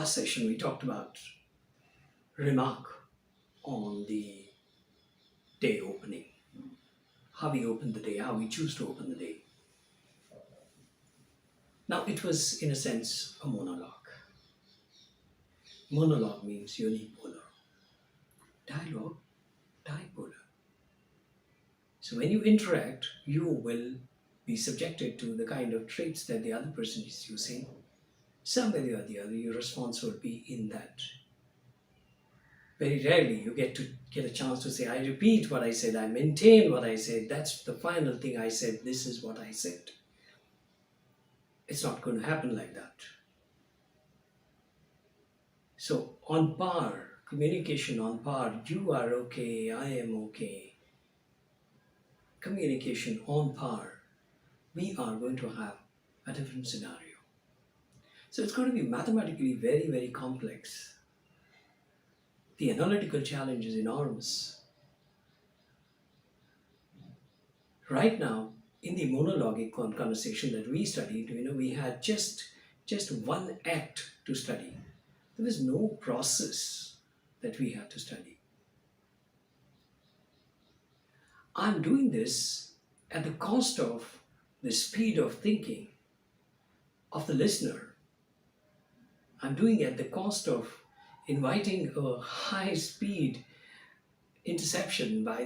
last session, we talked about remark on the day opening, how we open the day, how we choose to open the day. Now, it was, in a sense, a monologue. Monologue means unipolar. Dialogue, dipolar. So, when you interact, you will be subjected to the kind of traits that the other person is using. Somebody or the other, your response will be in that. Very rarely you get a chance to say, I repeat what I said, I maintain what I said, that's the final thing I said, this is what I said. It's not going to happen like that. So, on par, communication on par, you are okay, I am okay. Communication on par, we are going to have a different scenario. So, it's going to be mathematically very, very complex. The analytical challenge is enormous. Right now, in the monologic conversation that we studied, we had just one act to study. There was no process that we had to study. I'm doing this at the cost of the speed of thinking of the listener. I'm doing it at the cost of inviting a high speed interception by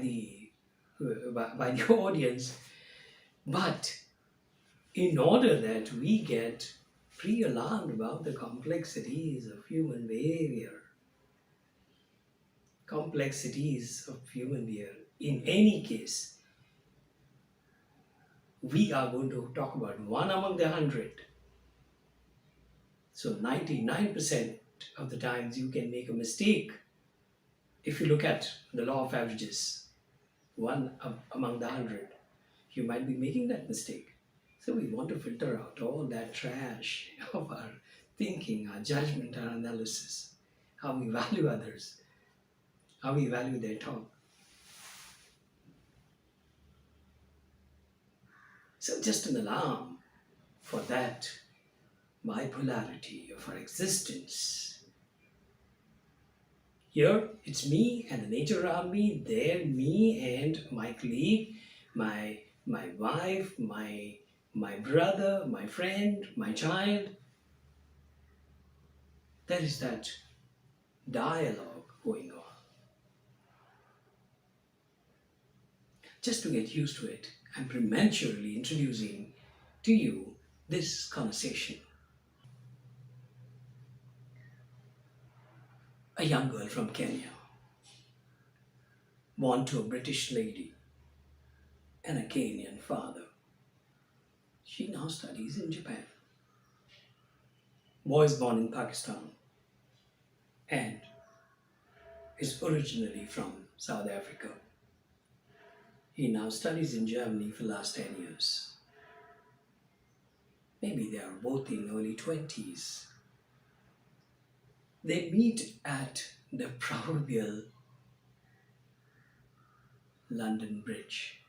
by the audience. But in order that we get pre-alarmed about the complexities of human behavior, in any case, we are going to talk about one among the 100. So 99% of the times you can make a mistake. If you look at the law of averages, among the 100, you might be making that mistake. So we want to filter out all that trash of our thinking, our judgment, our analysis, how we value others, how we value their talk. So just an alarm for that bipolarity of our existence. Here, it's me and the nature around me. There, me and my colleague, my wife, my brother, my friend, my child. There is that dialogue going on. Just to get used to it, I'm prematurely introducing to you this conversation. A young girl from Kenya, born to a British lady and a Kenyan father. She now studies in Japan. Boy is born in Pakistan and is originally from South Africa. He now studies in Germany for the last 10 years. Maybe they are both in early 20s. They meet at the proverbial London Bridge.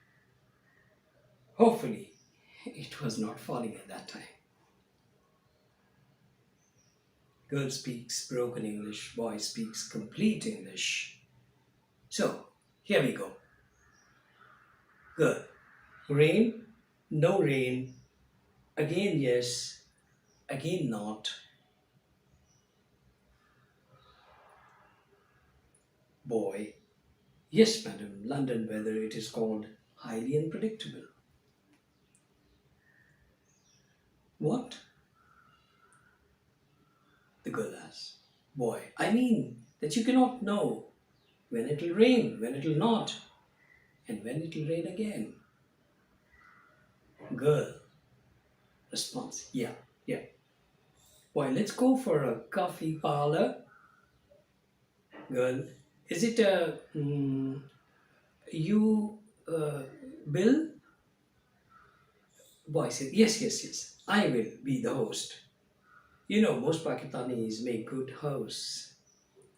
Hopefully, it was not falling at that time. Girl speaks broken English, boy speaks complete English. So, here we go. Good. Rain, no rain, again yes, again not. Boy, yes madam, London weather, it is called highly unpredictable. What? The girl asks. Boy, I mean that you cannot know when it will rain, when it will not, and when it will rain again. Girl responds, yeah. Boy, let's go for a coffee parlor. Girl, is it you, Bill? Boy said, yes, I will be the host. Most Pakistanis make good hosts.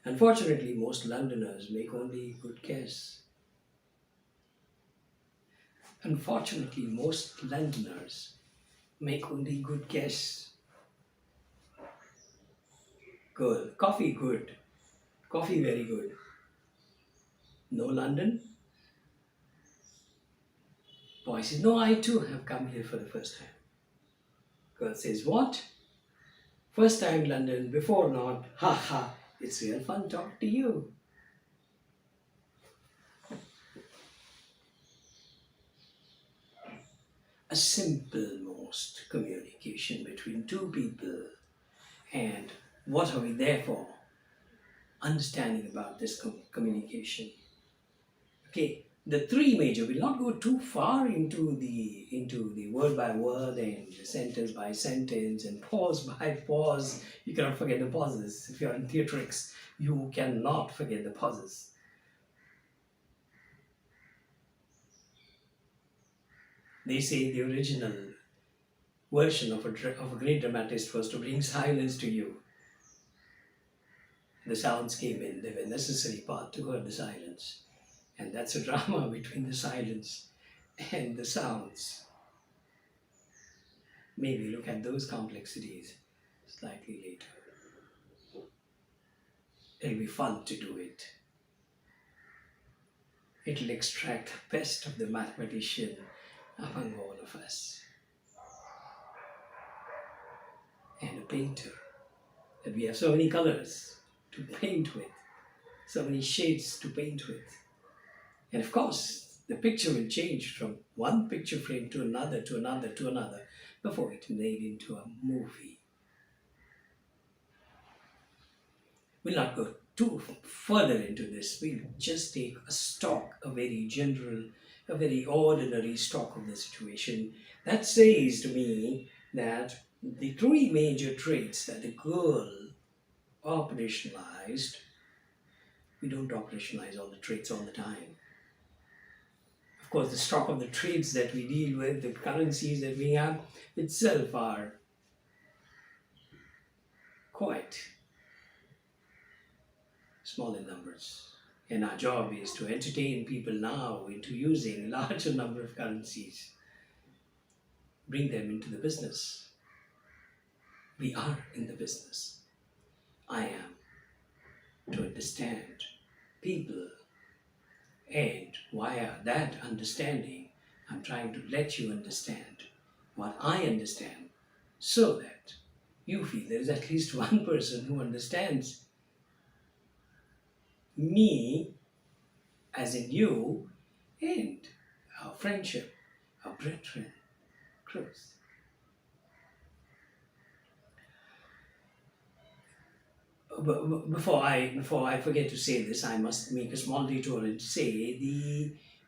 Unfortunately, most Londoners make only good guests. Unfortunately, most Londoners make only good guests. Girl, coffee good. Coffee very good. No London? Boy says, no, I too have come here for the first time. Girl says, what? First time London, before not. Ha ha, it's real fun talking to you. A simple most communication between two people. And what are we there for? Understanding about this communication. Okay, the three major, we'll not go too far into the word by word and sentence by sentence and pause by pause. You cannot forget the pauses. If you're in theatrics, you cannot forget the pauses. They say the original version of a great dramatist was to bring silence to you. The sounds came in, they were a necessary part to hear the silence. And that's a drama between the silence and the sounds. Maybe look at those complexities slightly later. It'll be fun to do it. It'll extract the best of the mathematician among all of us. And a painter. That we have so many colors to paint with, so many shades to paint with. And of course, the picture will change from one picture frame to another, to another, to another, before it's made into a movie. We'll not go too further into this. We'll just take a stock, a very general, a very ordinary stock of the situation. That says to me that the three major traits that the girl operationalized, we don't operationalize all the traits all the time. Of course, the stock of the traits that we deal with, the currencies that we have itself are quite small in numbers. And our job is to entertain people now into using a larger number of currencies, bring them into the business. We are in the business. I am to understand people, and via that understanding, I'm trying to let you understand what I understand, so that you feel there is at least one person who understands me, as in you, and our friendship, our brethren, grows. Before I forget to say this, I must make a small detour and say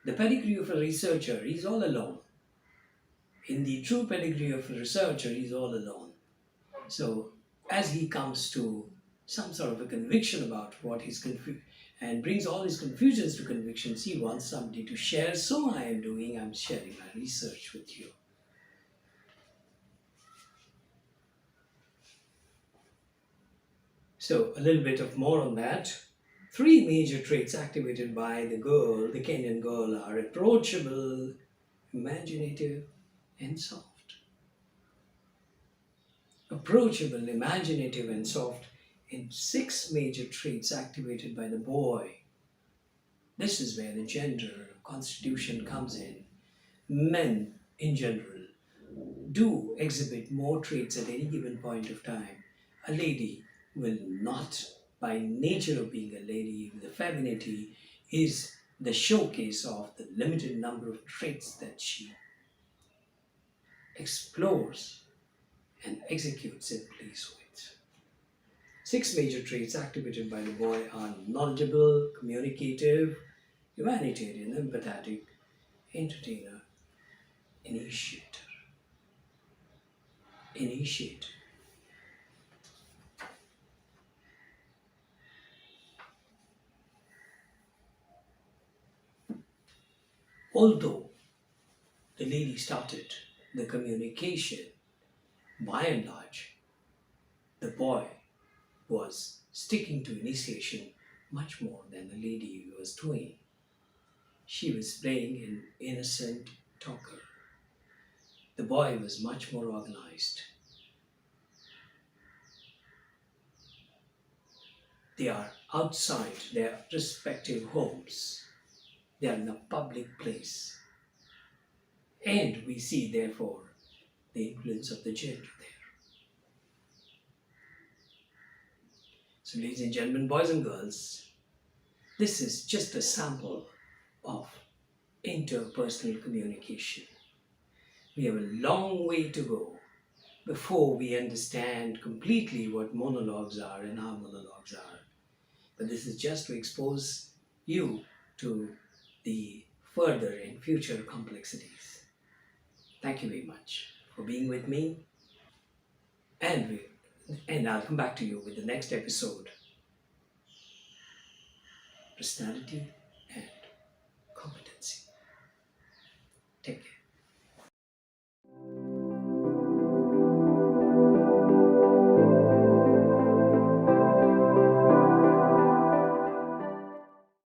the pedigree of a researcher is all alone. In the true pedigree of a researcher, he's all alone. So as he comes to some sort of a conviction about what he's and brings all his confusions to convictions, he wants somebody to share. So I'm sharing my research with you. So a little bit of more on that. Three major traits activated by the girl, the Kenyan girl, are approachable, imaginative, and soft. Approachable, imaginative, and soft, and six major traits activated by the boy. This is where the gender constitution comes in. Men, in general, do exhibit more traits at any given point of time. A lady will not, by nature of being a lady, the femininity is the showcase of the limited number of traits that she explores and executes in place with. Six major traits activated by the boy are knowledgeable, communicative, humanitarian, empathetic, entertainer, initiator. Initiate. Although the lady started the communication, by and large, the boy was sticking to initiation much more than the lady was doing. She was playing an innocent talker. The boy was much more organized. They are outside their respective homes. They are in a public place. And we see, therefore, the influence of the gender there. So, ladies and gentlemen, boys and girls, this is just a sample of interpersonal communication. We have a long way to go before we understand completely what monologues are and how monologues are. But this is just to expose you to the further and future complexities. Thank you very much for being with me, and I'll come back to you with the next episode. Personality